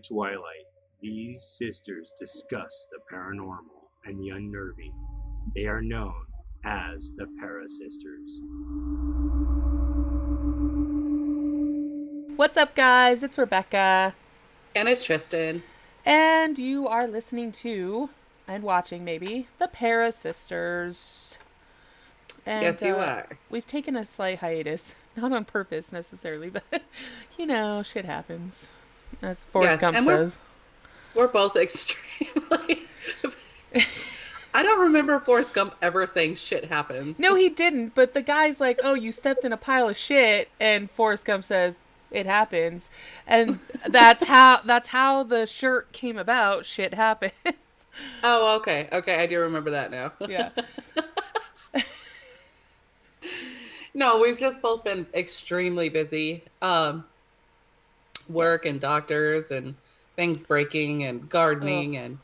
twilight, these sisters discuss the paranormal and the unnerving. They are known as the ParaSisters. What's up, guys? It's Rebecca. And it's Tristan. And you are listening to, and watching maybe, the ParaSisters. And, yes, you are. We've taken a slight hiatus. Not on purpose, necessarily, but, you know, shit happens. As Forrest Gump says. We're both extremely... I don't remember Forrest Gump ever saying shit happens. No, he didn't, but the guy's like, oh, you stepped in a pile of shit, and Forrest Gump says, it happens. And that's how the shirt came about, shit happens. Oh, okay. Okay, I do remember that now. Yeah. No, we've just both been extremely busy. Work and doctors and things breaking and gardening and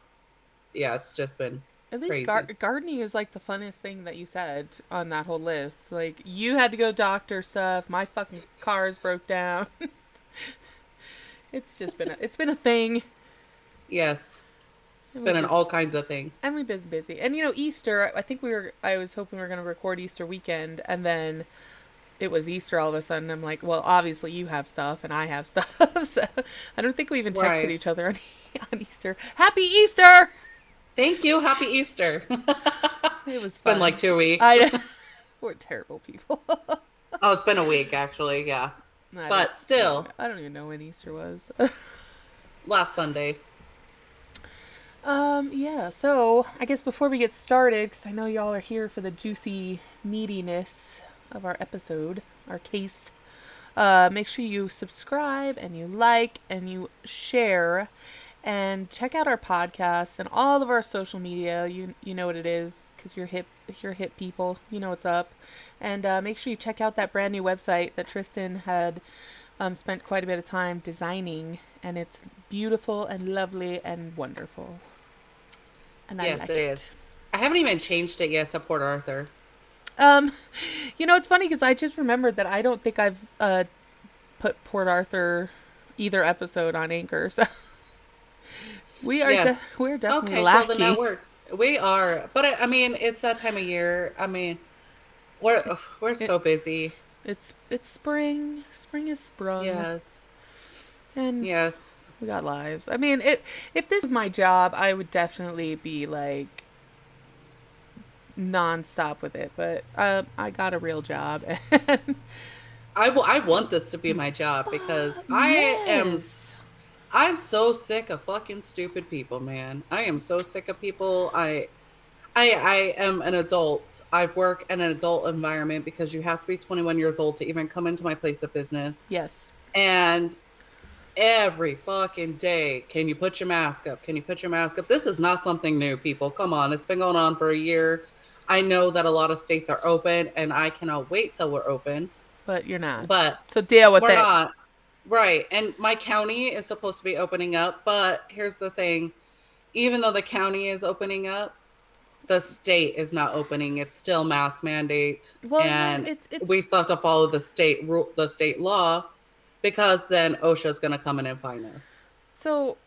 yeah, it's just been at least crazy. Gardening is like the funnest thing that you said on that whole list. Like, you had to go doctor stuff. My fucking cars broke down. It's been a thing. Yes. It's been all kinds of things. And we've been busy. And, you know, Easter, I was hoping we were going to record Easter weekend, and then it was Easter all of a sudden. I'm like, well, obviously you have stuff, and I have stuff. So I don't think we even texted each other on Easter. Happy Easter! Thank you. Happy Easter. It's been like 2 weeks. We're terrible people. Oh, it's been a week, actually, yeah. But still. I don't even know when Easter was. Last Sunday. Yeah, so I guess before we get started, because I know y'all are here for the juicy meatiness of our episode, our case, make sure you subscribe and you like and you share and check out our podcast and all of our social media. You know what it is, because you're hip people, you know what's up. And make sure you check out that brand new website that Tristan had spent quite a bit of time designing, and it's beautiful and lovely and wonderful. And yes, it is. I haven't even changed it yet to Port Arthur. You know, it's funny because I just remembered that I don't think I've put Port Arthur either episode on Anchor. So we are we're definitely okay. lucky. Well, then that works. We are, but I mean, it's that time of year. I mean, we're so busy. It's spring. Spring is sprung. Yes. And yes. We got lives. I mean, if this was my job, I would definitely be like nonstop with it. But I got a real job, and I want this to be my job because I'm so sick of fucking stupid people, man. I am so sick of people. I am an adult. I work in an adult environment because you have to be 21 years old to even come into my place of business. Yes. And every fucking day, can you put your mask up? Can you put your mask up? This is not something new, people. Come on. It's been going on for a year. I know that a lot of states are open, and I cannot wait till we're open. But you're not. But so deal with it. We're not. Right. And my county is supposed to be opening up. But here's the thing. Even though the county is opening up, the state is not opening. It's still mask mandate. Well, and it's we still have to follow the state law. Because then OSHA's going to come in and fine us. So,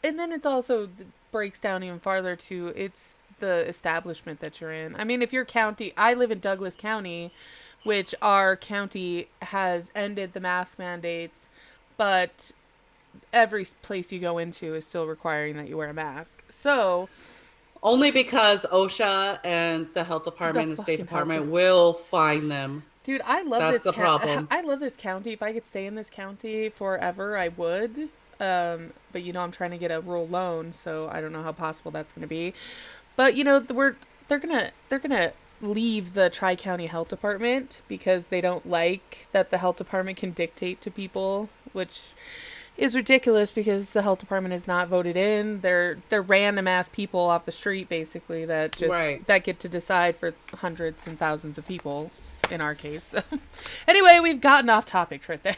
and then it's also breaks down even farther to it's the establishment that you're in. I mean, if your county, I live in Douglas County, which our county has ended the mask mandates, but every place you go into is still requiring that you wear a mask. So, only because OSHA and the health department and the state department will fine them. Dude, I love That's the problem. I love this county. If I could stay in this county forever, I would. But you know, I'm trying to get a rural loan, so I don't know how possible that's going to be. But you know, they're gonna leave the Tri-County Health Department because they don't like that the health department can dictate to people, which is ridiculous because the health department is not voted in. They're random ass people off the street, basically, that just that get to decide for hundreds and thousands of people. In our case. Anyway, we've gotten off topic, Tristan.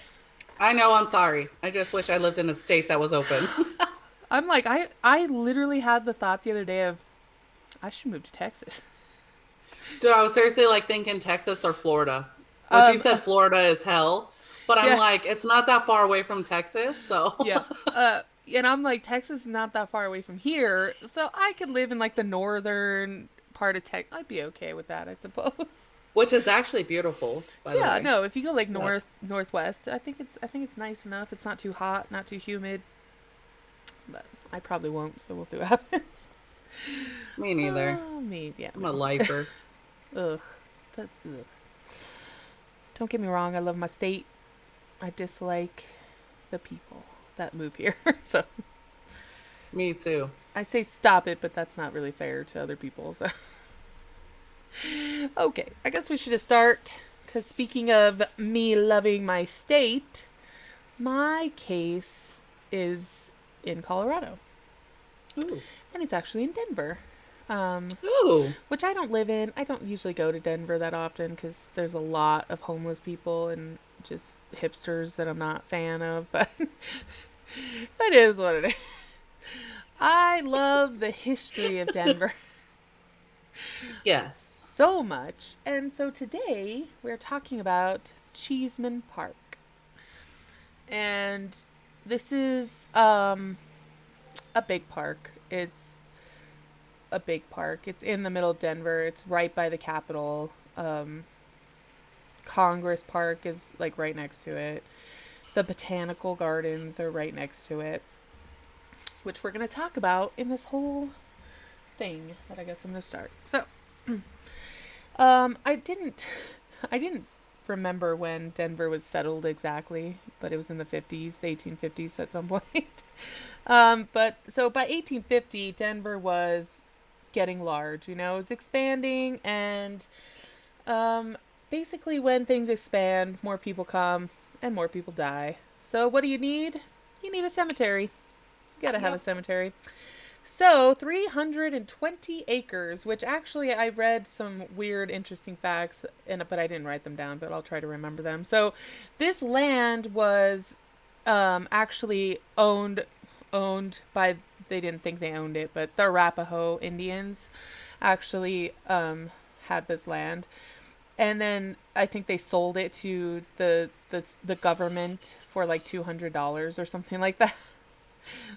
I know, I'm sorry. I just wish I lived in a state that was open. I'm like, I literally had the thought the other day of, I should move to Texas. Dude, I was seriously like thinking Texas or Florida. But you said Florida is hell. But I'm like, it's not that far away from Texas, so. Yeah. And I'm like, Texas is not that far away from here, so I could live in like the northern part of Texas. I'd be okay with that, I suppose. Which is actually beautiful, by the Yeah, way. no, if you go like But northwest, I think it's nice enough. It's not too hot, not too humid. But I probably won't, so we'll see what happens. me neither. Yeah. I'm a lifer. Ugh. Ugh. Don't get me wrong, I love my state. I dislike the people that move here. So Me too. I say stop it, but that's not really fair to other people. So okay, I guess we should just start. Because speaking of me loving my state, my case is in Colorado. Ooh. And it's actually in Denver. Ooh. Which I don't live in. I don't usually go to Denver that often because there's a lot of homeless people and just hipsters that I'm not a fan of. But it is what it is. I love the history of Denver Yes. so much. And so today we're talking about Cheesman Park. And this is a big park. It's a big park. It's in the middle of Denver. It's right by the Capitol. Congress Park is like right next to it. The botanical gardens are right next to it, which we're going to talk about in this whole thing that I guess I'm going to start. So, I didn't remember when Denver was settled exactly, but it was in the 50s, the 1850s at some point. But so by 1850, Denver was getting large, it was expanding, and basically when things expand, more people come and more people die. So what do you need? You need a cemetery. You gotta have a cemetery. So 320 acres, which actually I read some weird, interesting facts, but I didn't write them down, but I'll try to remember them. So this land was actually owned by, they didn't think they owned it, but the Arapaho Indians actually had this land. And then I think they sold it to the government for like $200 or something like that.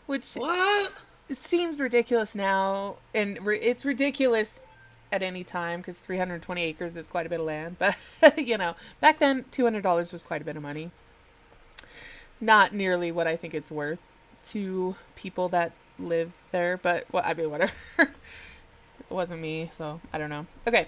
Which What? it seems ridiculous now, and it's ridiculous at any time because 320 acres is quite a bit of land. But back then $200 was quite a bit of money. Not nearly what I think it's worth to people that live there, but well, I mean, whatever. It wasn't me, so I don't know. Okay,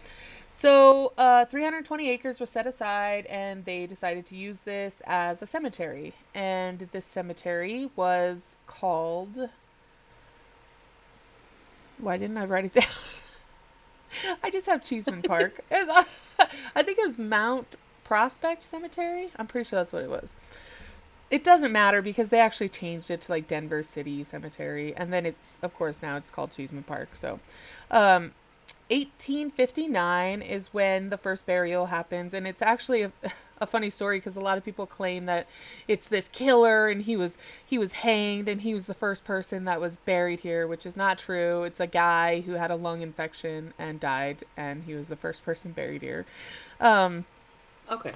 so 320 acres was set aside, and they decided to use this as a cemetery. And this cemetery was called... Why didn't I write it down? I just have Cheesman Park. I think it was Mount Prospect Cemetery. I'm pretty sure that's what it was. It doesn't matter because they actually changed it to like Denver City Cemetery. And then of course, now it's called Cheesman Park. So 1859 is when the first burial happens. And it's actually a funny story because a lot of people claim that it's this killer and he was hanged and he was the first person that was buried here, which is not true. It's a guy who had a lung infection and died, and he was the first person buried here. Okay.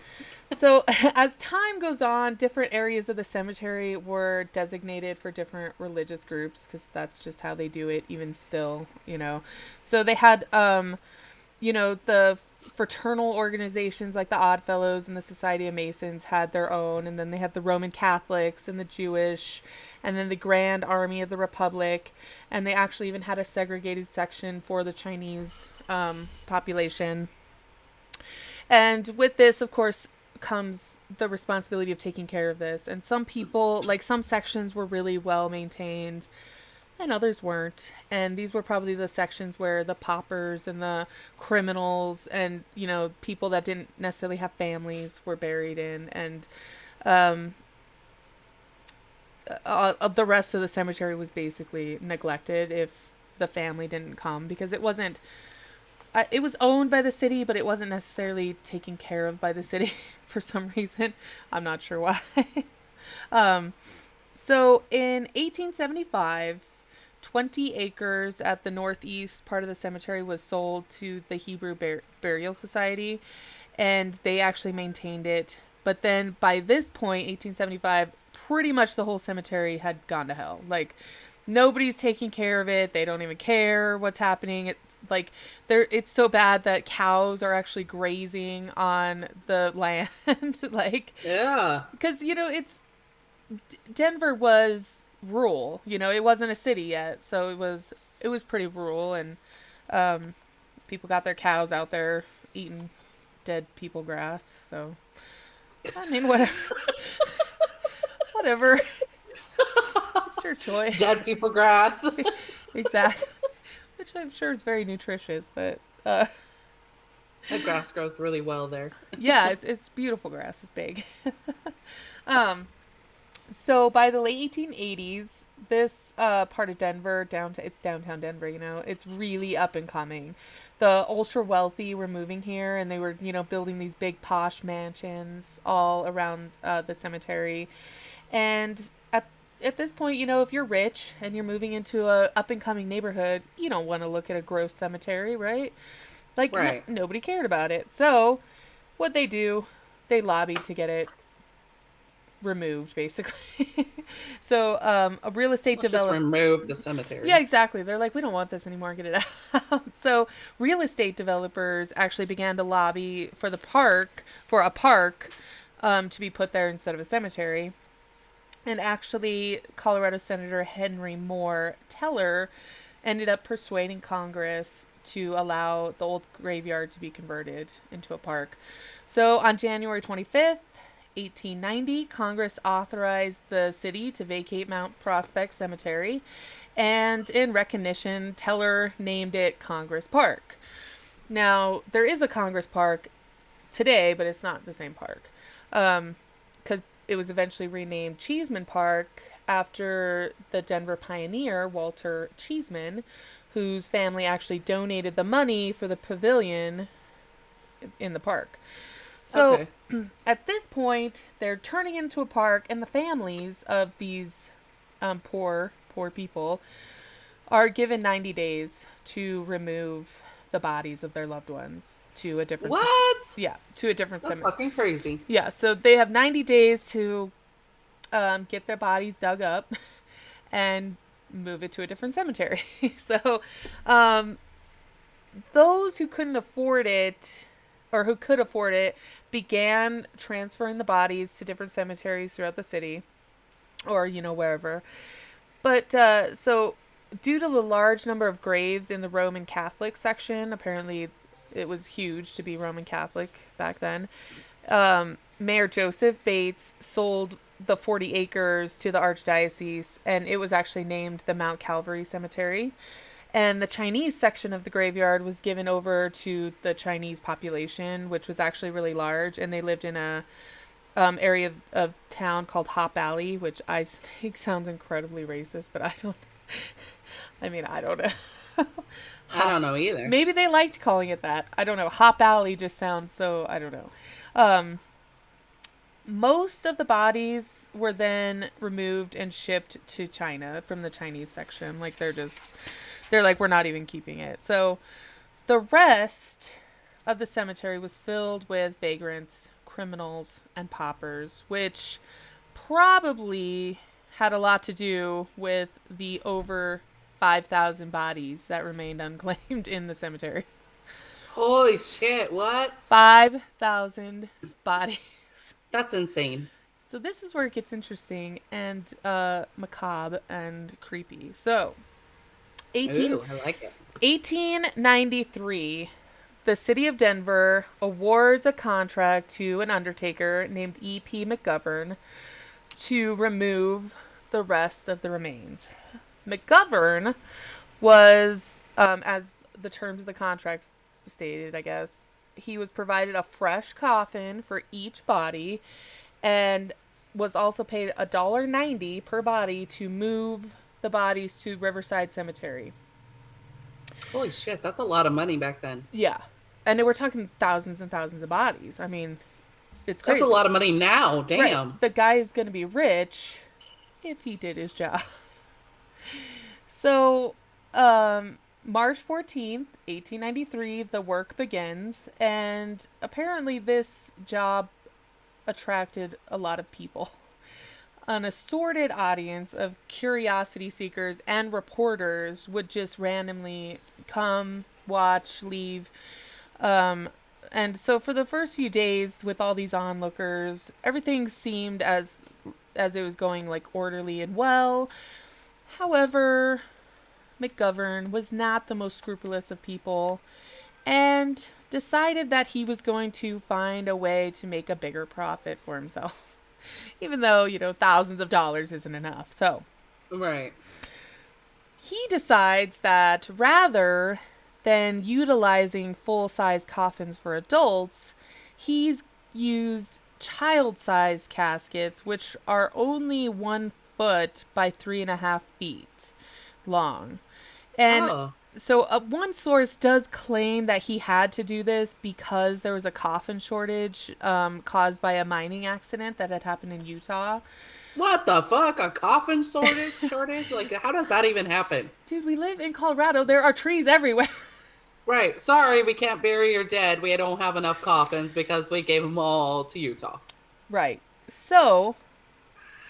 So as time goes on, different areas of the cemetery were designated for different religious groups because that's just how they do it even still, So they had, the fraternal organizations like the Odd Fellows and the Society of Masons had their own, and then they had the Roman Catholics and the Jewish, and then the Grand Army of the Republic, and they actually even had a segregated section for the Chinese population. And with this, of course, comes the responsibility of taking care of this. And some people, like some sections were really well maintained and others weren't. And these were probably the sections where the paupers and the criminals and, people that didn't necessarily have families were buried in. And the rest of the cemetery was basically neglected if the family didn't come, because it wasn't... it was owned by the city, but it wasn't necessarily taken care of by the city for some reason. I'm not sure why. So in 1875, 20 acres at the northeast part of the cemetery was sold to the Hebrew Burial Society, and they actually maintained it. But then by this point, 1875, pretty much the whole cemetery had gone to hell. Like, nobody's taking care of it. They don't even care what's happening. It's like it's so bad that cows are actually grazing on the land. Like, Yeah. because, you know, Denver was rural, you know, it wasn't a city yet. So it was pretty rural, and people got their cows out there eating dead people grass. So, I mean, whatever. Whatever. It's your choice. Dead people grass. Exactly. Which I'm sure is very nutritious, but That grass grows really well there. yeah, it's beautiful grass. It's big. So by the late 1880s, this part of Denver, it's downtown Denver, you know, it's really up and coming. The ultra wealthy were moving here, and they were, you know, building these big posh mansions all around the cemetery. And at this point, you know, if you're rich and you're moving into a up and coming neighborhood, you don't want to look at a gross cemetery, right? Like, Right. nobody cared about it. So what they do, they lobbied to get it removed, basically. So a real estate Let's just developer. remove the cemetery. Yeah, exactly. They're like, we don't want this anymore. Get it out. So real estate developers actually began to lobby for a park, to be put there instead of a cemetery. And actually, Colorado Senator Henry Moore Teller ended up persuading Congress to allow the old graveyard to be converted into a park. So on January 25th, 1890, Congress authorized the city to vacate Mount Prospect Cemetery, and in recognition, Teller named it Congress Park. Now, there is a Congress Park today, but it's not the same park, because it was eventually renamed Cheesman Park after the Denver pioneer, Walter Cheesman, whose family actually donated the money for the pavilion in the park. So at this point, they're turning into a park, and the families of these poor people are given 90 days to remove the bodies of their loved ones to a different to a different That's cemetery. fucking crazy. Yeah, so they have 90 days to get their bodies dug up and move it to a different cemetery. So those who couldn't afford it, or who could afford it, began transferring the bodies to different cemeteries throughout the city, or, you know, wherever. But so due to the large number of graves in the Roman Catholic section, apparently it was huge to be Roman Catholic back then, Mayor Joseph Bates sold the 40 acres to the Archdiocese, and it was actually named the Mount Calvary Cemetery. And the Chinese section of the graveyard was given over to the Chinese population, which was actually really large, and they lived in a area of town called Hop Alley, which I think sounds incredibly racist, but I don't know. I don't know either. Maybe they liked calling it that. I don't know. Hop Alley just sounds so, I don't know. Most of the bodies were then removed and shipped to China from the Chinese section. Like, they're like, we're not even keeping it. So the rest of the cemetery was filled with vagrants, criminals, and paupers, which probably had a lot to do with the over 5,000 bodies that remained unclaimed in the cemetery. Holy shit, what? 5,000 bodies. That's insane. So this is where it gets interesting and macabre and creepy. So, Ooh, I like it. 1893, the city of Denver awards a contract to an undertaker named E.P. McGovern to remove the rest of the remains. McGovern was, as the terms of the contract stated, I guess, he was provided a fresh coffin for each body and was also paid $1.90 per body to move the bodies to Riverside Cemetery. Holy shit, that's a lot of money back then. Yeah. And we're talking thousands and thousands of bodies. I mean, it's crazy. That's a lot of money now. Damn. Right. The guy is going to be rich if he did his job. So, March 14th, 1893, the work begins, and apparently this job attracted a lot of people. an assorted audience of curiosity seekers and reporters would just randomly come, watch, leave. And so for the first few days with all these onlookers, everything seemed as it was going like orderly and well. However, McGovern was not the most scrupulous of people and decided that he was going to find a way to make a bigger profit for himself. Even though, thousands of dollars isn't enough. So, Right. he decides that rather than utilizing full-size coffins for adults, he's used child-sized caskets, which are only 1 foot by 3.5 feet long. And so one source does claim that he had to do this because there was a coffin shortage caused by a mining accident that had happened in Utah. What the fuck? A coffin shortage? Like, how does that even happen? Dude, we live in Colorado. There are trees everywhere. Right. Sorry, we can't bury your dead. We don't have enough coffins because we gave them all to Utah. Right. So,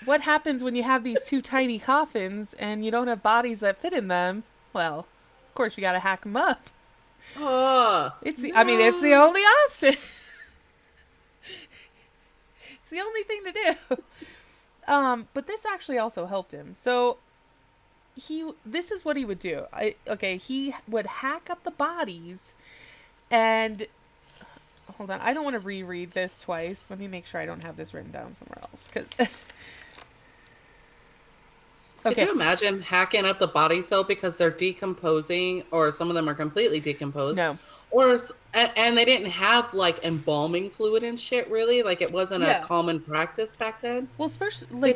what happens when you have these 2 tiny coffins and you don't have bodies that fit in them? Well, of course you gotta hack them up. It's the only option. It's the only thing to do. But this actually also helped him. So this is what he would do. He would hack up the bodies and hold on. I don't want to reread this twice. Let me make sure I don't have this written down somewhere else. Could you imagine hacking up the bodies though because they're decomposing, or some of them are completely decomposed? No. And they didn't have like embalming fluid and shit, really. Like, it wasn't a common practice back then. Well, especially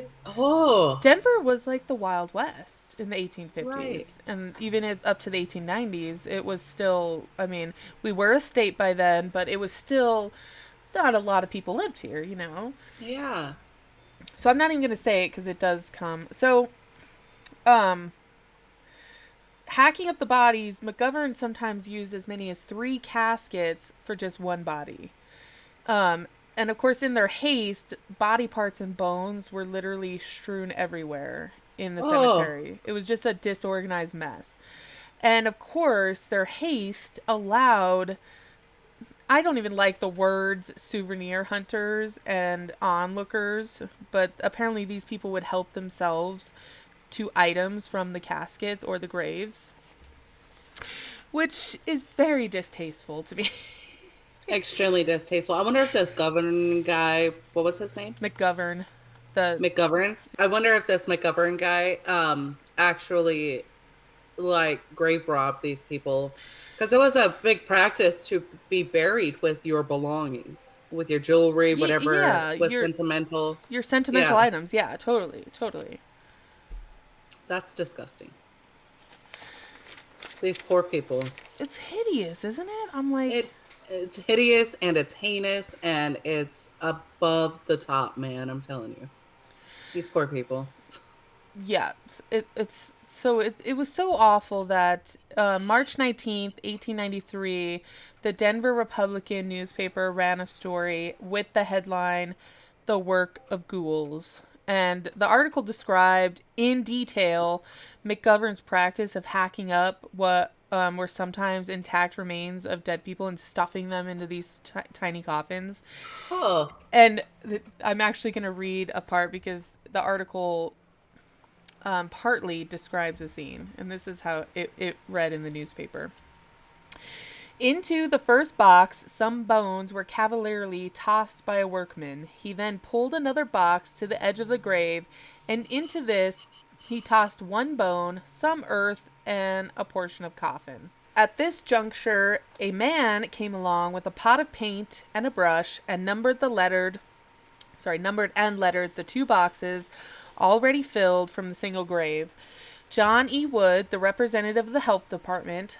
Denver was like the Wild West in the 1850s, right. And even up to the 1890s, it was still. I mean, we were a state by then, but it was still not a lot of people lived here, Yeah. So I'm not even gonna say it because it does come. So, hacking up the bodies, McGovern sometimes used as many as 3 caskets for just 1 body. And of course, in their haste, body parts and bones were literally strewn everywhere in the cemetery. It was just a disorganized mess. And of course, their haste allowed... I don't even like the words souvenir hunters and onlookers, but apparently these people would help themselves to items from the caskets or the graves, which is very distasteful to me. Extremely distasteful. I wonder if this governor guy, what was his name? McGovern. McGovern. I wonder if this McGovern guy actually like grave robbed these people, because it was a big practice to be buried with your belongings, with your jewelry, whatever was sentimental. Your sentimental items. Yeah, totally. That's disgusting. These poor people. It's hideous, isn't it? I'm like... It's hideous, and it's heinous, and it's above the top, man. I'm telling you. These poor people. Yeah. It was so awful that March 19th, 1893, the Denver Republican newspaper ran a story with the headline, "The Work of Ghouls." And the article described in detail McGovern's practice of hacking up what were sometimes intact remains of dead people and stuffing them into these tiny coffins. Oh. And I'm actually going to read a part because the article partly describes the scene. And this is how it read in the newspaper. Into the first box, some bones were cavalierly tossed by a workman. He then pulled another box to the edge of the grave, and into this he tossed 1 bone, some earth, and a portion of coffin. At this juncture, a man came along with a pot of paint and a brush and numbered and lettered the 2 boxes already filled from the single grave. John E. Wood, the representative of the health department,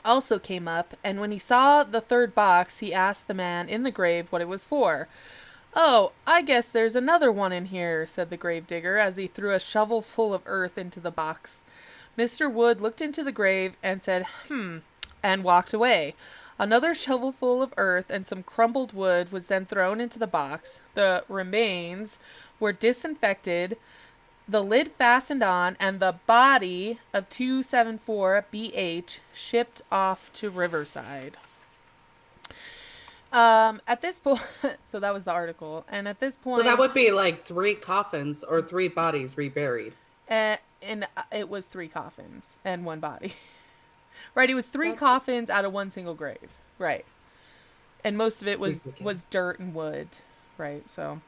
also came up, and when he saw the 3rd box, he asked the man in the grave what it was for. "Oh, I guess there's another one in here," said the gravedigger as he threw a shovel full of earth into the box. Mr. Wood looked into the grave and said, and walked away. Another shovelful of earth and some crumbled wood was then thrown into the box. The remains were disinfected, the lid fastened on, and the body of 274BH shipped off to Riverside. At this point, so that was the article, and at this point, So that would be like 3 coffins or 3 bodies reburied. and it was 3 coffins and 1 body. Right, it was 3 coffins out of 1 single grave. Right, and most of it was dirt and wood. Right, so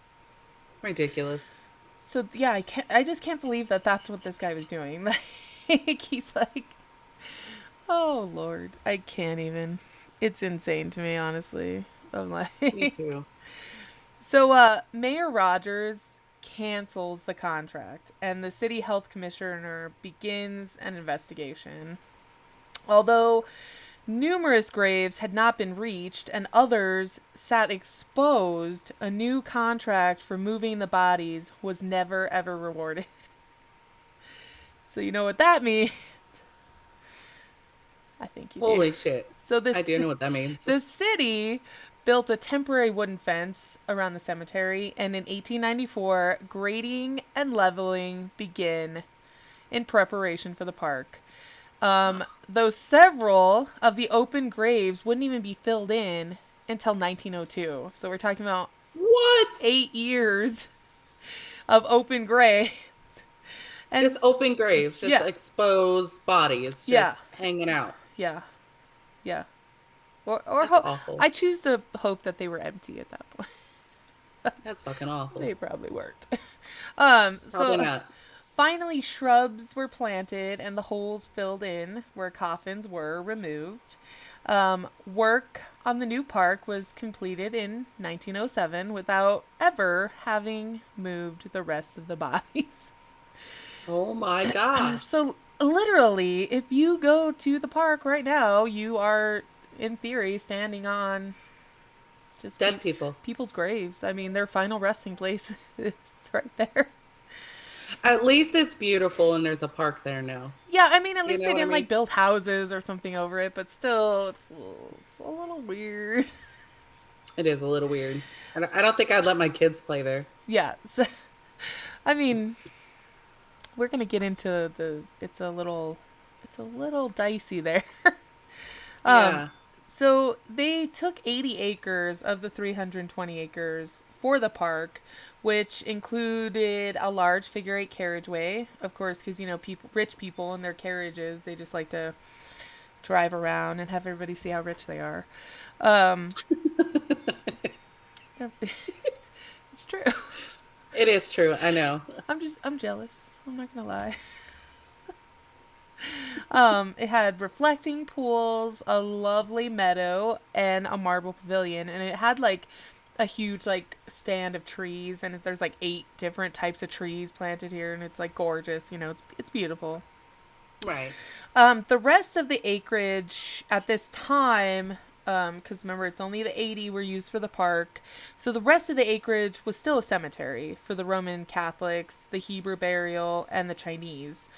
ridiculous. So yeah, I just can't believe that that's what this guy was doing. Like, he's like, oh Lord, I can't even. It's insane to me, honestly. I'm like, me too. So, Mayor Rogers cancels the contract, and the city health commissioner begins an investigation. Although numerous graves had not been reached and others sat exposed, a new contract for moving the bodies was never ever rewarded. So you know what that means? I think you do. Holy shit. So I do know what that means. The city built a temporary wooden fence around the cemetery, and in 1894, grading and leveling began in preparation for the park. Though several of the open graves wouldn't even be filled in until 1902. So we're talking about what? 8 years of open graves. And just open graves, just exposed bodies, just hanging out. Yeah. Yeah. Or That's awful. I choose to hope that they were empty at that point. That's fucking awful. They probably weren't. Probably not. Finally, shrubs were planted and the holes filled in where coffins were removed. Work on the new park was completed in 1907 without ever having moved the rest of the bodies. Oh my gosh. So literally, if you go to the park right now, you are, in theory, standing on just dead people's graves. I mean, their final resting place is right there. At least it's beautiful and there's a park there now. Yeah, I mean, at least they didn't like build houses or something over it, but still, it's a little weird. It is a little weird. I don't think I'd let my kids play there. Yeah, so, I mean, we're gonna get into it's a little dicey there. Yeah. So they took 80 acres of the 320 acres for the park, which included a large figure-8 carriageway, of course, because, rich people in their carriages, they just like to drive around and have everybody see how rich they are. It's true. It is true. I know. I'm jealous. I'm not gonna lie. It had reflecting pools, a lovely meadow, and a marble pavilion, and it had like a huge like stand of trees, and there's like 8 different types of trees planted here, and it's like gorgeous. It's beautiful. Right. The rest of the acreage at this time, because remember, it's only the 80 were used for the park, so the rest of the acreage was still a cemetery for the Roman Catholics, the Hebrew burial, and the Chinese,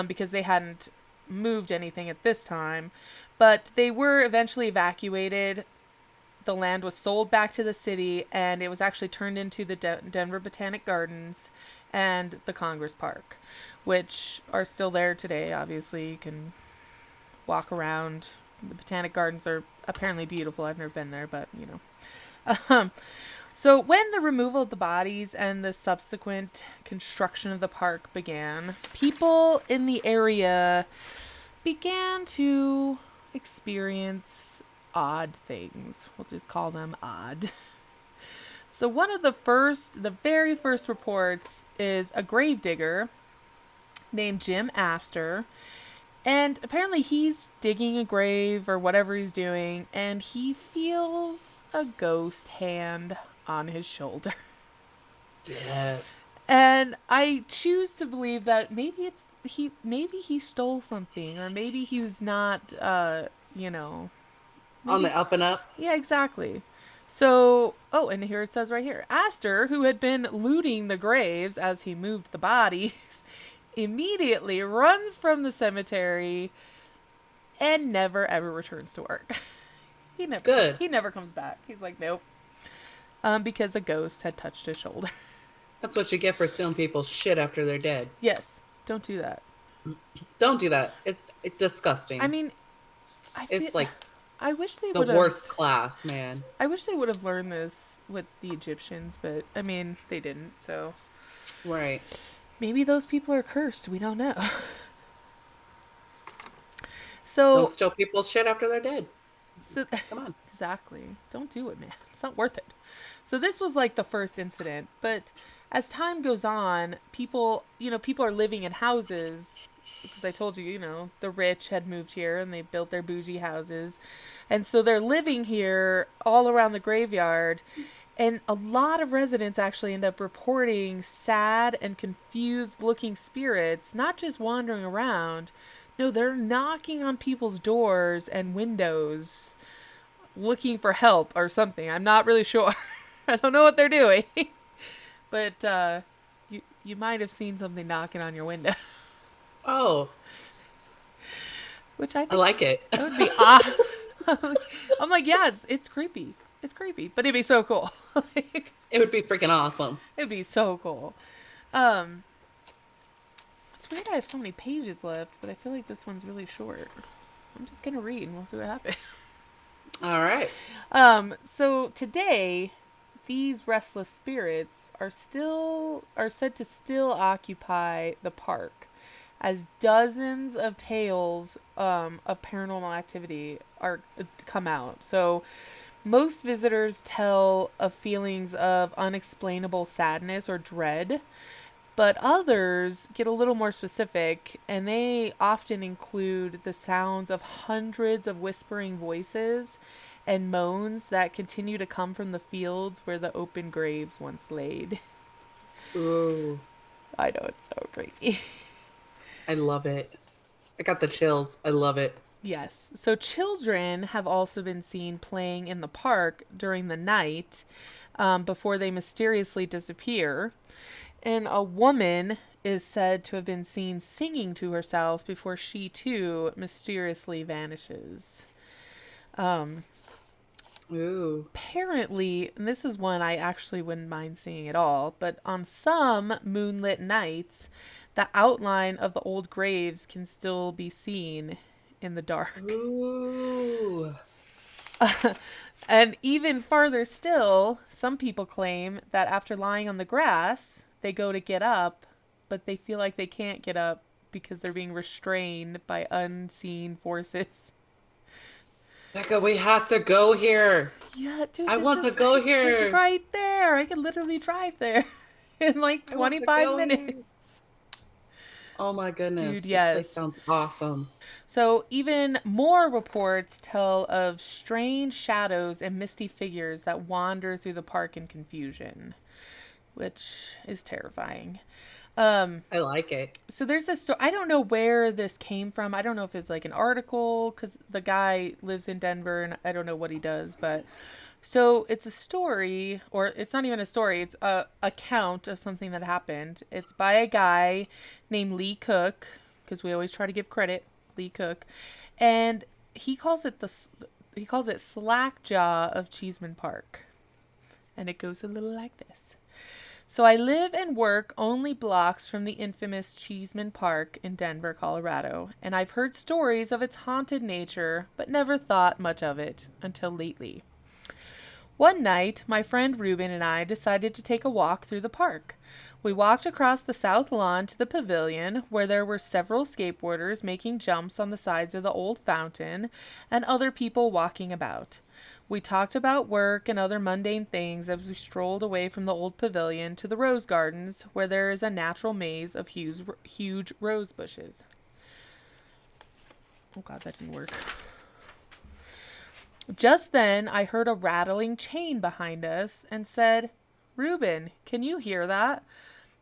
because they hadn't moved anything at this time, but they were eventually evacuated. The land was sold back to the city, and it was actually turned into the Denver Botanic Gardens and the Congress Park, which are still there today. Obviously, you can walk around. The Botanic Gardens are apparently beautiful. I've never been there, but, So when the removal of the bodies and the subsequent construction of the park began, people in the area began to experience odd things. We'll just call them odd. So one of the very first reports is a gravedigger named Jim Astor. And apparently he's digging a grave or whatever he's doing, and he feels a ghost hand on his shoulder. Yes. And I choose to believe that maybe he stole something, or maybe he's not, on the up and up? Yeah, exactly. So, and here it says right here, Astor, who had been looting the graves as he moved the bodies, immediately runs from the cemetery and never ever returns to work. Good. He never comes back. He's like, nope. Because a ghost had touched his shoulder. That's what you get for stealing people's shit after they're dead. Yes. Don't do that. Don't do that. It's disgusting. I mean, it's like I wish they the would worst class, man. I wish they would have learned this with the Egyptians, but I mean, they didn't. So, right. Maybe those people are cursed. We don't know. So don't steal people's shit after they're dead. So, come on. Exactly. Don't do it, man. It's not worth it. So this was like the first incident, but as time goes on, people are living in houses because I told you, the rich had moved here and they built their bougie houses. And so they're living here all around the graveyard. And a lot of residents actually end up reporting sad and confused looking spirits, not just wandering around. No, they're knocking on people's doors and windows looking for help or something. I'm not really sure. I don't know what they're doing. But you might have seen something knocking on your window. Oh. Which I think I like it. That would be awesome. I'm like, yeah, it's creepy. It's creepy, but it'd be so cool. It would be freaking awesome. It'd be so cool. It's weird I have so many pages left, but I feel like this one's really short. I'm just gonna read and we'll see what happens. All right. So today, these restless spirits are said to still occupy the park, as dozens of tales of paranormal activity come out. So most visitors tell of feelings of unexplainable sadness or dread, but others get a little more specific, and they often include the sounds of hundreds of whispering voices and moans that continue to come from the fields where the open graves once laid. Ooh. I know, it's so creepy. I love it. I got the chills. I love it. Yes. So children have also been seen playing in the park during the night before they mysteriously disappear. And a woman is said to have been seen singing to herself before she too mysteriously vanishes. Ooh. Apparently, and this is one I actually wouldn't mind seeing at all, but on some moonlit nights, the outline of the old graves can still be seen in the dark. Ooh. And even farther still, some people claim that after lying on the grass, they go to get up, but they feel like they can't get up because they're being restrained by unseen forces. Becca, we have to go here. Yeah, dude. I want to go here. It's right there. I can literally drive there in like 25 minutes. Here. Oh my goodness. Dude, yes. This place sounds awesome. So even more reports tell of strange shadows and misty figures that wander through the park in confusion, which is terrifying. I like it. So there's this story. I don't know where this came from. I don't know if it's like an article because the guy lives in Denver and I don't know what he does. But so it's a story, or it's not even a story. It's a account of something that happened. It's by a guy named Lee Cook, because we always try to give credit, Lee Cook, and he calls it Slackjaw of Cheesman Park, and it goes a little like this. So I live and work only blocks from the infamous Cheesman Park in Denver, Colorado, and I've heard stories of its haunted nature, but never thought much of it until lately. One night, my friend Ruben and I decided to take a walk through the park. We walked across the south lawn to the pavilion, where there were several skateboarders making jumps on the sides of the old fountain, and other people walking about. We talked about work and other mundane things as we strolled away from the old pavilion to the rose gardens, where there is a natural maze of huge rose bushes. Oh god, that didn't work. Just then, I heard a rattling chain behind us and said, "Reuben, can you hear that?"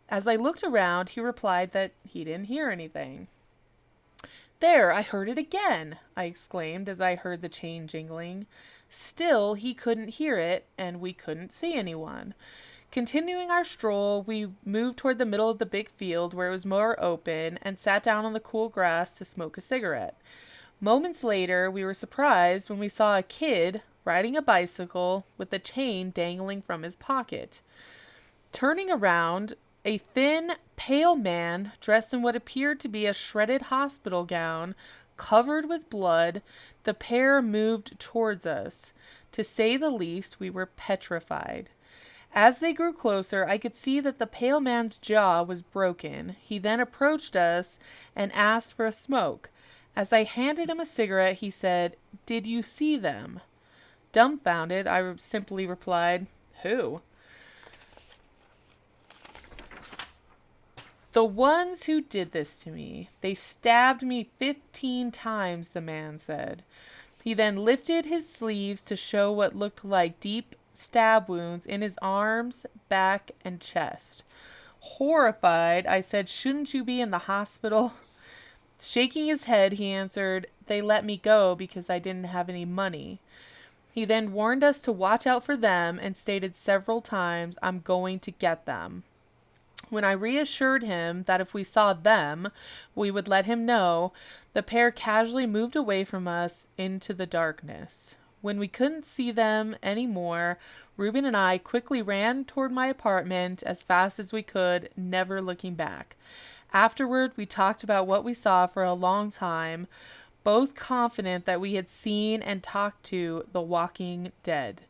As I looked around, he replied that he didn't hear anything. "There, I heard it again," I exclaimed as I heard the chain jingling. Still, he couldn't hear it, and we couldn't see anyone. Continuing our stroll, we moved toward the middle of the big field where it was more open and sat down on the cool grass to smoke a cigarette. Moments later, we were surprised when we saw a kid riding a bicycle with a chain dangling from his pocket. Turning around, a thin, pale man dressed in what appeared to be a shredded hospital gown covered with blood, the pair moved towards us. To say the least, we were petrified. As they grew closer, I could see that the pale man's jaw was broken. He then approached us and asked for a smoke. As I handed him a cigarette, he said, "Did you see them?" Dumbfounded, I simply replied, "Who?" "The ones who did this to me. They stabbed me 15 times, the man said. He then lifted his sleeves to show what looked like deep stab wounds in his arms, back, and chest. Horrified, I said, "Shouldn't you be in the hospital?" Shaking his head, he answered, "They let me go because I didn't have any money." He then warned us to watch out for them and stated several times, "I'm going to get them." When I reassured him that if we saw them, we would let him know, the pair casually moved away from us into the darkness. When we couldn't see them anymore, Ruben and I quickly ran toward my apartment as fast as we could, never looking back. Afterward, we talked about what we saw for a long time, both confident that we had seen and talked to the Walking Dead.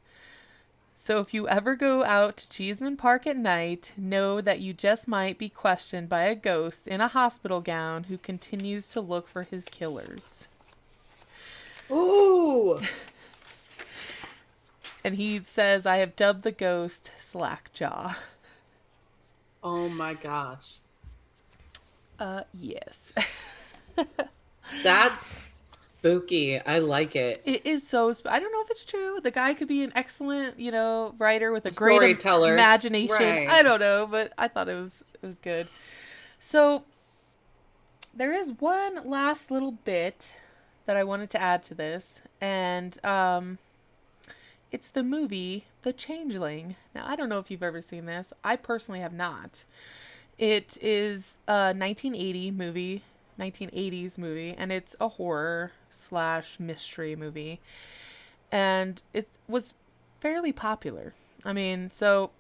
So if you ever go out to Cheesman Park at night, know that you just might be questioned by a ghost in a hospital gown who continues to look for his killers. Ooh! And he says, "I have dubbed the ghost Slackjaw." Oh my gosh. Yes. That's spooky. I like it. It is so... I don't know if it's true. The guy could be an excellent, writer with a great Storyteller. imagination. Right. I don't know, but I thought it was good. So, there is one last little bit that I wanted to add to this, and it's the movie The Changeling. Now, I don't know if you've ever seen this. I personally have not. It is a 1980s movie, and it's a horror/mystery movie. And it was fairly popular. I mean, so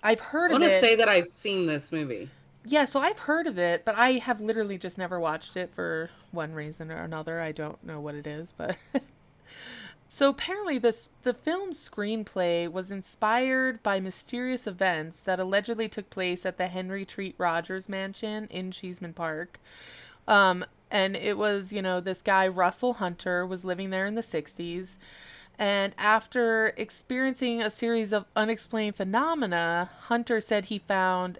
I've heard of it. I want to say that I've seen this movie. Yeah, so I've heard of it, but I have literally just never watched it for one reason or another. I don't know what it is, but... So apparently the film's screenplay was inspired by mysterious events that allegedly took place at the Henry Treat Rogers mansion in Cheesman Park. And it was, this guy, Russell Hunter, was living there in the 60s. And after experiencing a series of unexplained phenomena, Hunter said he found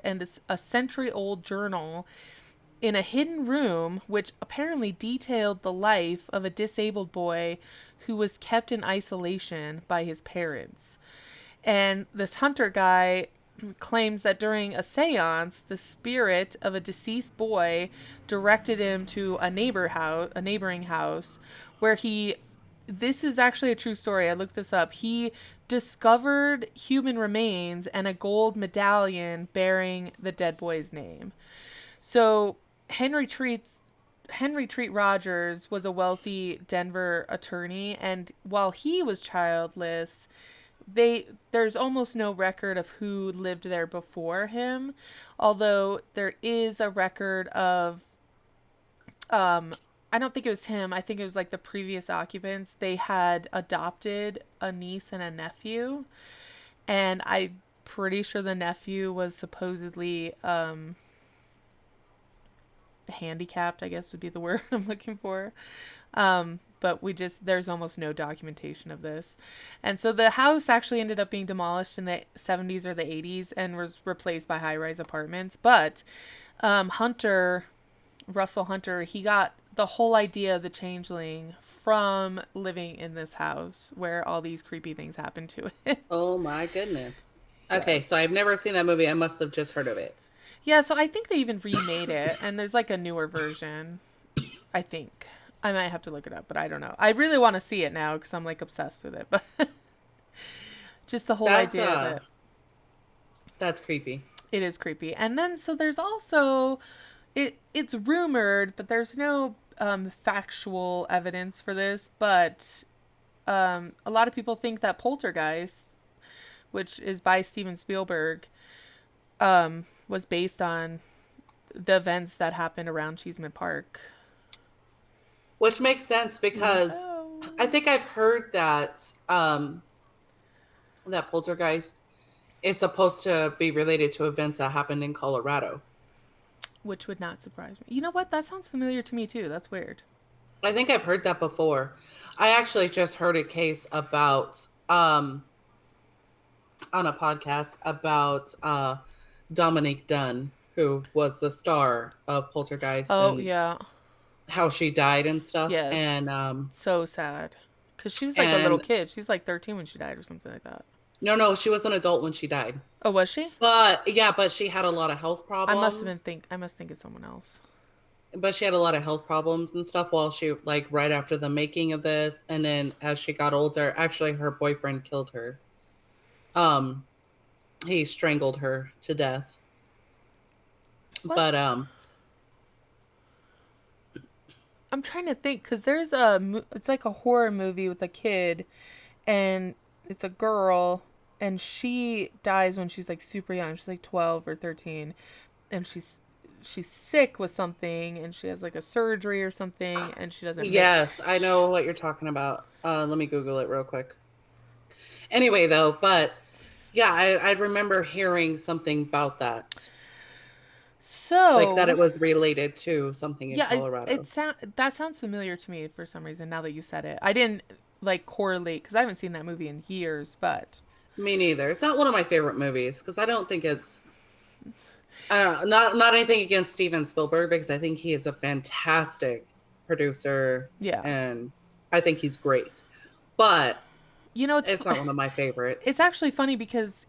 a century-old journal in a hidden room, which apparently detailed the life of a disabled boy who was kept in isolation by his parents. And this Hunter guy claims that during a seance, the spirit of a deceased boy directed him to a neighboring house, where this is actually a true story, I looked this up, he discovered human remains and a gold medallion bearing the dead boy's name. So Henry Treat Rogers was a wealthy Denver attorney, and while he was childless, there's almost no record of who lived there before him, although there is a record of I don't think it was him, I think it was like the previous occupants. They had adopted a niece and a nephew, and I'm pretty sure the nephew was supposedly handicapped, I guess would be the word I'm looking for. But there's almost no documentation of this. And so the house actually ended up being demolished in the 70s or the 80s and was replaced by high-rise apartments. But Russell Hunter, he got the whole idea of the Changeling from living in this house where all these creepy things happened to it. Oh my goodness. Okay, so I've never seen that movie. I must have just heard of it. Yeah, so I think they even remade it, and there's like a newer version, I think. I might have to look it up, but I don't know. I really want to see it now because I'm like obsessed with it, but just the whole idea of it. That's creepy. It is creepy. And then, so there's also, it's rumored, but there's no factual evidence for this, but a lot of people think that Poltergeist, which is by Steven Spielberg, was based on the events that happened around Cheesman Park. Which makes sense because I think I've heard that that Poltergeist is supposed to be related to events that happened in Colorado. Which would not surprise me. You know what? That sounds familiar to me too. That's weird. I think I've heard that before. I actually just heard a case about on a podcast about Dominique Dunn, who was the star of Poltergeist. Oh, and yeah. How she died and stuff. Yes. And so sad. Because she was like a little kid. She was like 13 when she died or something like that. No, she was an adult when she died. Oh, was she? But she had a lot of health problems. I must think it's someone else. But she had a lot of health problems and stuff while she, like, right after the making of this. And then as she got older, actually her boyfriend killed her. He strangled her to death. What? But I'm trying to think, because there's it's like a horror movie with a kid, and it's a girl, and she dies when she's like super young. She's like 12 or 13, and she's sick with something, and she has like a surgery or something, and she doesn't. Yes, I know what you're talking about. Let me Google it real quick. Anyway, though, but yeah, I remember hearing something about that. So, like that it was related to something in Colorado. That sounds familiar to me for some reason now that you said it. I didn't like correlate because I haven't seen that movie in years, but me neither. It's not one of my favorite movies because I don't think it's not anything against Steven Spielberg, because I think he is a fantastic producer. Yeah, and I think he's great, but you know, it's not one of my favorites. It's actually funny because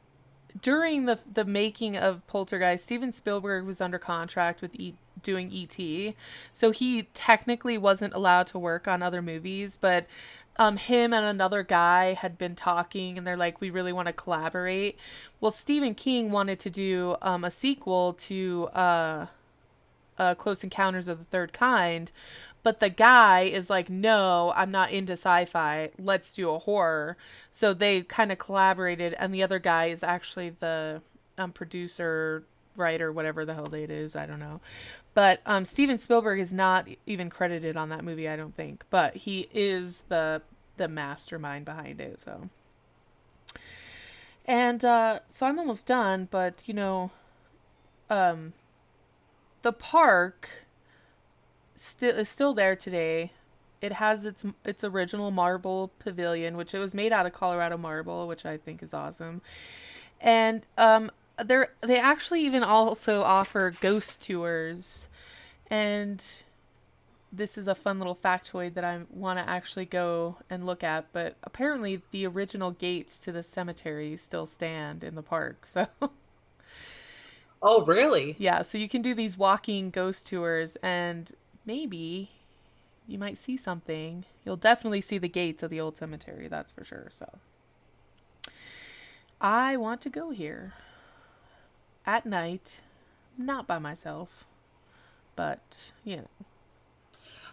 during the making of Poltergeist, Steven Spielberg was under contract with doing E.T., so he technically wasn't allowed to work on other movies, but him and another guy had been talking, and they're like, we really want to collaborate. Well, Stephen King wanted to do a sequel to Close Encounters of the Third Kind, but the guy is like, no, I'm not into sci-fi. Let's do a horror. So they kind of collaborated, and the other guy is actually the producer, writer, whatever the hell it is. I don't know. But Steven Spielberg is not even credited on that movie, I don't think. But he is the mastermind behind it. So, and so I'm almost done. But you know, the park is still there today. It has its original marble pavilion, which it was made out of Colorado marble, which I think is awesome. And they actually even also offer ghost tours, and this is a fun little factoid that I want to actually go and look at. But apparently, the original gates to the cemetery still stand in the park. So. Oh, really? Yeah. So you can do these walking ghost tours, and maybe you might see something. You'll definitely see the gates of the old cemetery, that's for sure. So I want to go here at night, not by myself, but you know.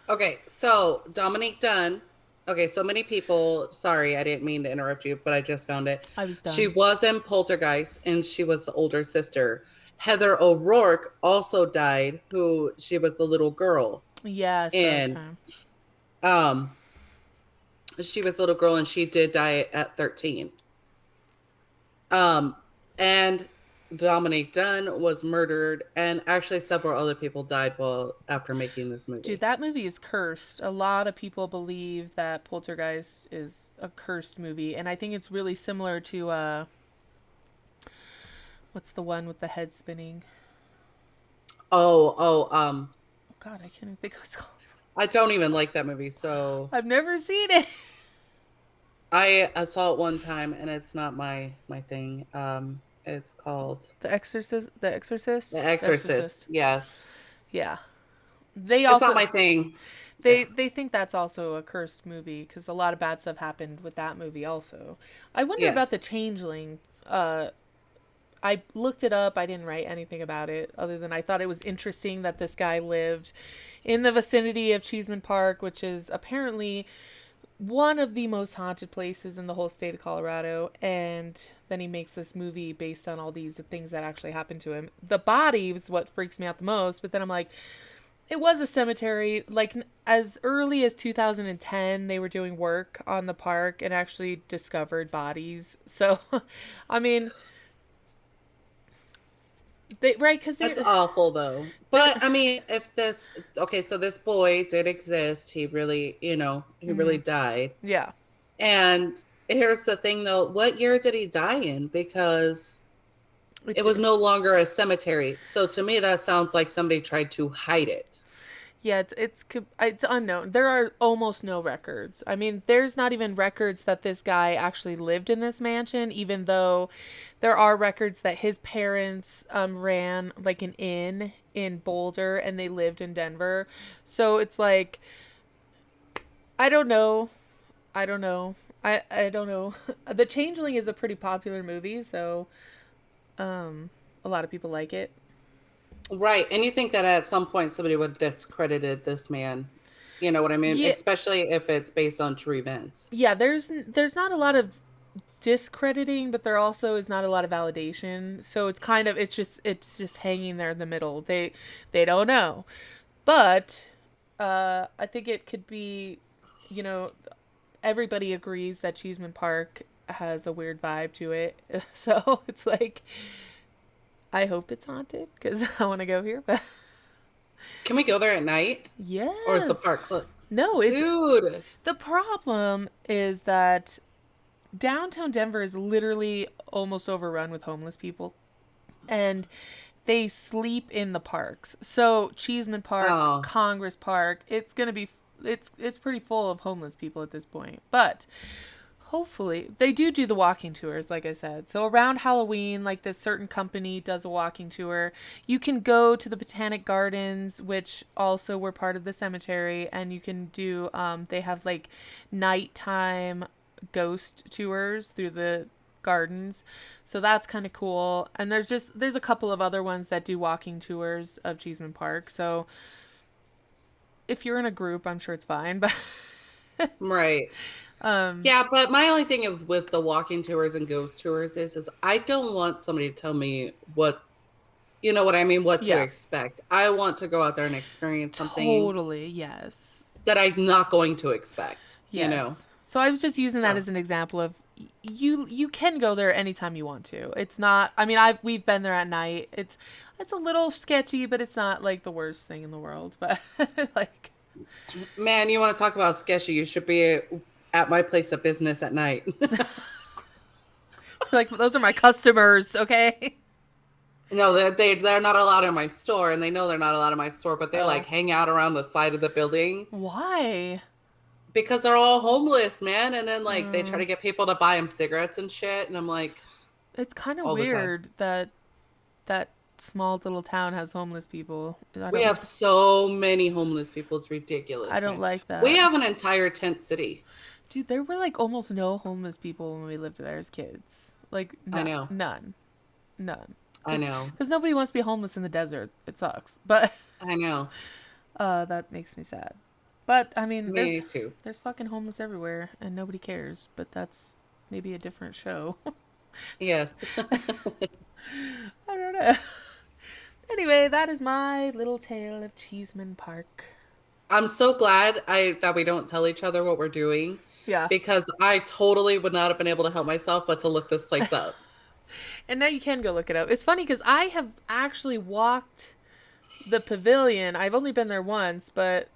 Okay, so Dominique Dunn. Okay, so many people. Sorry, I didn't mean to interrupt you, but I just found it. I was done. She was in Poltergeist, and she was the older sister. Heather O'Rourke also died. She was the little girl. Yes. And she was a little girl, and she did die at 13. And Dominique Dunn was murdered, and actually several other people died after making this movie. Dude, that movie is cursed. A lot of people believe that Poltergeist is a cursed movie, and I think it's really similar to what's the one with the head spinning? Oh, God, I can't even think what it's called. I don't even like that movie, so I've never seen it. I saw it one time, and it's not my thing. It's called The Exorcist. The Exorcist. Yes. Yeah. It's not my thing. They think that's also a cursed movie because a lot of bad stuff happened with that movie also. I wonder about The Changeling. I looked it up. I didn't write anything about it other than I thought it was interesting that this guy lived in the vicinity of Cheesman Park, which is apparently one of the most haunted places in the whole state of Colorado. And then he makes this movie based on all these things that actually happened to him. The body was what freaks me out the most. But then I'm like, it was a cemetery. Like, as early as 2010, they were doing work on the park and actually discovered bodies. So, I mean, right? Because That's awful, though. But I mean, if this okay, so this boy did exist. He really, he really died. Yeah. And here's the thing, though. What year did he die in? Because it was no longer a cemetery. So to me, that sounds like somebody tried to hide it. Yeah, it's unknown. There are almost no records. I mean, there's not even records that this guy actually lived in this mansion, even though there are records that his parents ran like an inn in Boulder and they lived in Denver. So it's like, I don't know. I don't know. I don't know. The Changeling is a pretty popular movie, so a lot of people like it. Right. And you think that at some point somebody would have discredited this man. You know what I mean? Yeah. Especially if it's based on true events. Yeah, there's not a lot of discrediting, but there also is not a lot of validation. So it's kind of it's just hanging there in the middle. They don't know. But I think it could be, everybody agrees that Cheesman Park has a weird vibe to it. So it's like, I hope it's haunted because I want to go here. But can we go there at night? Yes. Or is the park closed? No, it's... Dude. The problem is that downtown Denver is literally almost overrun with homeless people. And they sleep in the parks. So Cheesman Park, Congress Park, it's going to be... It's pretty full of homeless people at this point. But... hopefully they do the walking tours, like I said. So around Halloween, like this certain company does a walking tour. You can go to the Botanic Gardens, which also were part of the cemetery, and you can do they have like nighttime ghost tours through the gardens. So that's kind of cool. And there's a couple of other ones that do walking tours of Cheesman Park. So if you're in a group, I'm sure it's fine, but right. Yeah, but my only thing with the walking tours and ghost tours is I don't want somebody to tell me what, you know what I mean, what to expect. I want to go out there and experience something. Totally, yes. That I'm not going to expect, yes. So I was just using that as an example of you can go there anytime you want to. It's not, I mean, we've been there at night. It's a little sketchy, but it's not like the worst thing in the world. But like, man, you want to talk about sketchy? You should be at my place of business at night. Like, those are my customers, okay? No, they're not allowed in my store, and they know they're not allowed in my store, but they like hang out around the side of the building. Why? Because they're all homeless, man, and then like they try to get people to buy them cigarettes and shit, and I'm like, it's kind of weird that small little town has homeless people. We have so many homeless people. It's ridiculous. I don't like that. We have an entire tent city. Dude, there were like almost no homeless people when we lived there as kids. Like, I know. None. I know. Because nobody wants to be homeless in the desert. It sucks. But I know. That makes me sad. But I mean, me too. There's fucking homeless everywhere, and nobody cares. But that's maybe a different show. Yes. I don't know. Anyway, that is my little tale of Cheesman Park. I'm so glad that we don't tell each other what we're doing. Yeah. Because I totally would not have been able to help myself but to look this place up. And now you can go look it up. It's funny because I have actually walked the pavilion. I've only been there once, but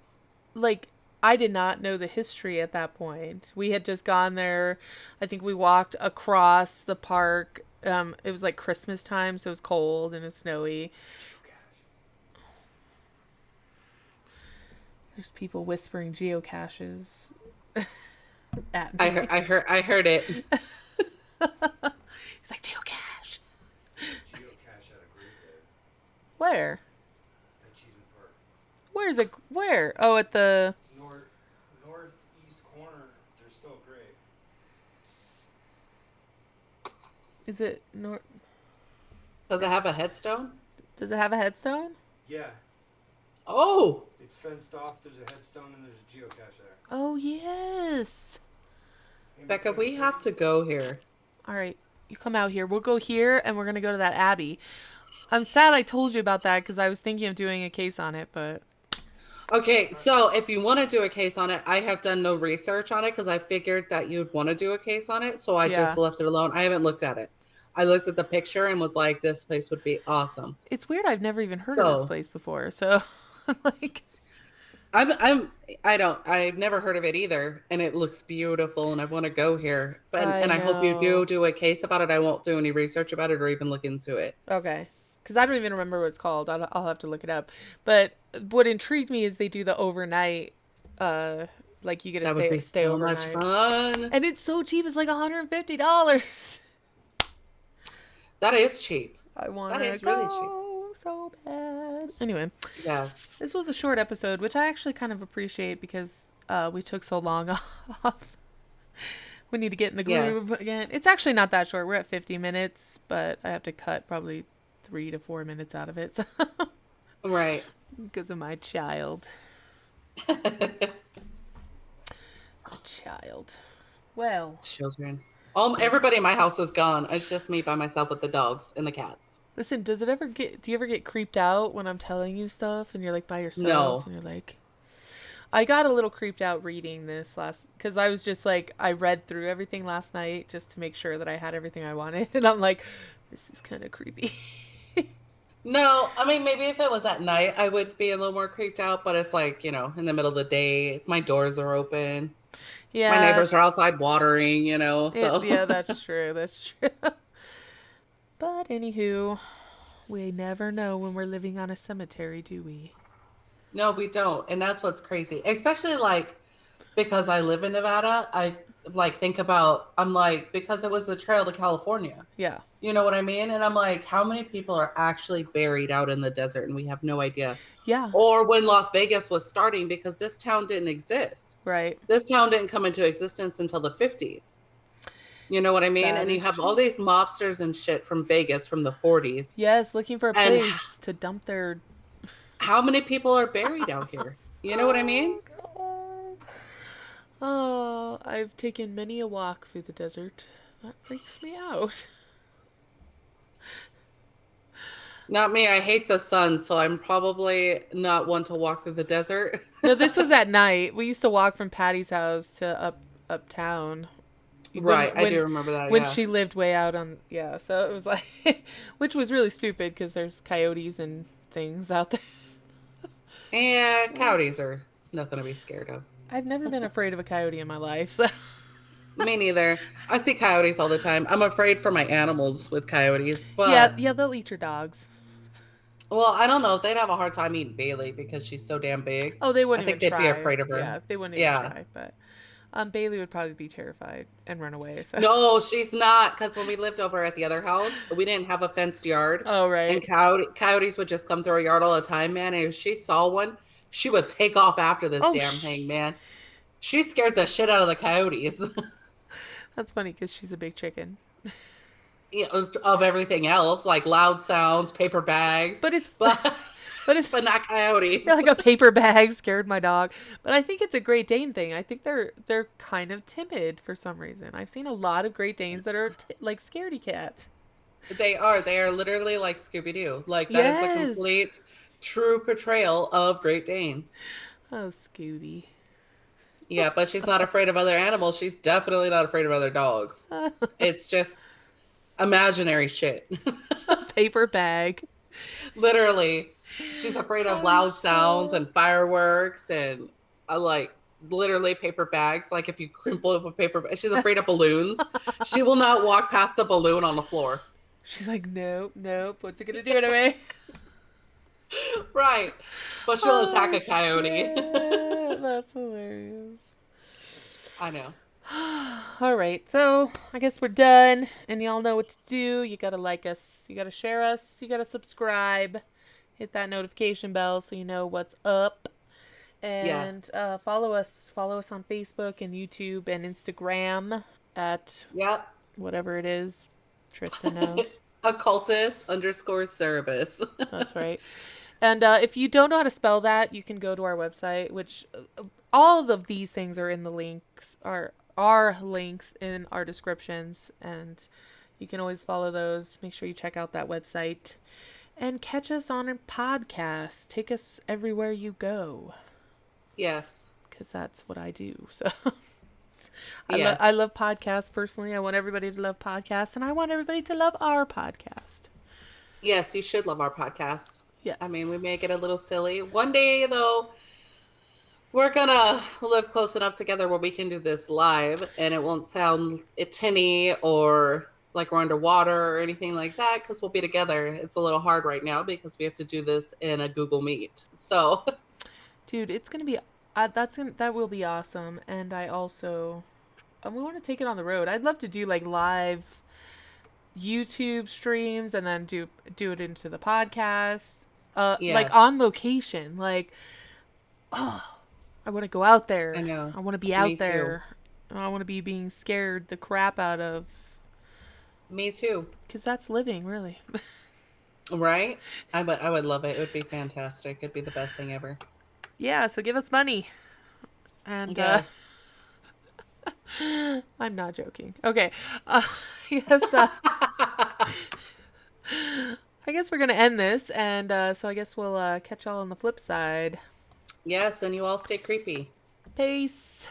like, I did not know the history at that point. We had just gone there. I think we walked across the park. It was like Christmas time, so it was cold and it was snowy. There's people whispering geocaches at me. I heard it. He's like, geocache. Geocache at a graveyard. Where? At Cheesman Park. Where is it? Where? Oh, at the northeast corner. There's still a grave. Is it north? Does it have a headstone? Does it have a headstone? Yeah. Oh! It's fenced off. There's a headstone and there's a geocache there. Oh, yes. Becca, we have to go here. All right. You come out here. We'll go here, and we're going to go to that abbey. I'm sad I told you about that because I was thinking of doing a case on it, but... Okay, so if you want to do a case on it, I have done no research on it because I figured that you'd want to do a case on it, so I just left it alone. I haven't looked at it. I looked at the picture and was like, this place would be awesome. It's weird. I've never even heard of this place before, so I'm like... I've never heard of it either, and it looks beautiful, and I want to go here. But I hope you do a case about it. I won't do any research about it or even look into it. Okay. Because I don't even remember what it's called. I'll have to look it up. But what intrigued me is they do the overnight, like you get to stay overnight. That would be so much fun. And it's so cheap. It's like $150. That is cheap. I want that is really cheap. So bad. Anyway. Yes. This was a short episode, which I actually kind of appreciate because we took so long off. We need to get in the groove again. It's actually not that short. We're at 50 minutes, but I have to cut probably 3 to 4 minutes out of it. So. Right. Because of my child. Child. Well. Children. Everybody in my house is gone. It's just me by myself with the dogs and the cats. Listen, do you ever get creeped out when I'm telling you stuff and you're like by yourself? No. And you're like, I got a little creeped out reading this because I was just like, I read through everything last night just to make sure that I had everything I wanted. And I'm like, this is kind of creepy. No, I mean, maybe if it was at night, I would be a little more creeped out. But it's like, in the middle of the day, my doors are open. Yeah. My neighbors are outside watering, so. Yeah, that's true. That's true. But anywho, we never know when we're living on a cemetery, do we? No, we don't. And that's what's crazy. Especially because I live in Nevada, I think about, because it was the trail to California. Yeah. You know what I mean? And I'm like, how many people are actually buried out in the desert and we have no idea? Yeah. Or when Las Vegas was starting, because this town didn't exist. Right. This town didn't come into existence until the 50s. You know what I mean? And you have all these mobsters and shit from Vegas from the 40s. Yes, looking for a place to dump their... How many people are buried out here? You know what I mean? Oh, I've taken many a walk through the desert. That freaks me out. Not me. I hate the sun, so I'm probably not one to walk through the desert. No, this was at night. We used to walk from Patty's house to uptown. Right, I do remember that. When she lived way out on, so it was like, which was really stupid because there's coyotes and things out there. Yeah, coyotes are nothing to be scared of. I've never been afraid of a coyote in my life, so. Me neither. I see coyotes all the time. I'm afraid for my animals with coyotes, but... Yeah, they'll eat your dogs. Well, I don't know if they'd have a hard time eating Bailey because she's so damn big. Oh, they wouldn't even try. I think they'd be afraid of her. Yeah, they wouldn't even try, but... Bailey would probably be terrified and run away. So. No, she's not, because when we lived over at the other house, we didn't have a fenced yard. Oh, right. And coyotes would just come through our yard all the time, man. And if she saw one, she would take off after this damn thing, man. She scared the shit out of the coyotes. That's funny, because she's a big chicken. Yeah, of everything else, like loud sounds, paper bags. But not coyotes. Like a paper bag scared my dog. But I think it's a Great Dane thing. I think they're kind of timid for some reason. I've seen a lot of Great Danes that are like scaredy cats. They are literally like Scooby-Doo. Like that is a complete true portrayal of Great Danes. Oh, Scooby. Yeah, but she's not afraid of other animals. She's definitely not afraid of other dogs. It's just imaginary shit. Paper bag. Literally. She's afraid of loud sounds and fireworks and literally paper bags. Like if you crumple up a paper bag, she's afraid of balloons. She will not walk past a balloon on the floor. She's like, nope. What's it going to do to me? Right. But she'll attack a coyote. That's hilarious. I know. All right. So I guess we're done. And y'all know what to do. You got to like us. You got to share us. You got to subscribe. Hit that notification bell so you know what's up. And follow us. Follow us on Facebook and YouTube and Instagram at whatever it is. Tristan knows. OccultusSoroibus. That's right. And if you don't know how to spell that, you can go to our website, which all of these things are in the links, are links in our descriptions, and you can always follow those. Make sure you check out that website and catch us on a podcast. Take us everywhere you go, Yes. because that's what I do. So Yes. I love podcasts personally. I want everybody to love podcasts, and I want everybody to love our podcast. Yes, you should love our podcast. Yes. I mean, we may get a little silly. One day, though, we're gonna live close enough together where we can do this live, and it won't sound tinny or like we're underwater or anything like that, because we'll be together. It's a little hard right now because we have to do this in a Google Meet. So, dude, it's gonna be that will be awesome. And I also we want to take it on the road. I'd love to do like live YouTube streams and then do it into the podcast. yes. Like on location. Like, oh, I want to go out there. I know. I want to be out Me there. I want to be being scared the crap out of. Me too. Because that's living, really. Right? I would love it. It would be fantastic. It'd be the best thing ever. Yeah, so give us money. And yes. I'm not joking. Okay. Yes. I guess we're gonna end this, and so I guess we'll catch y'all on the flip side. Yes, and you all stay creepy. Peace.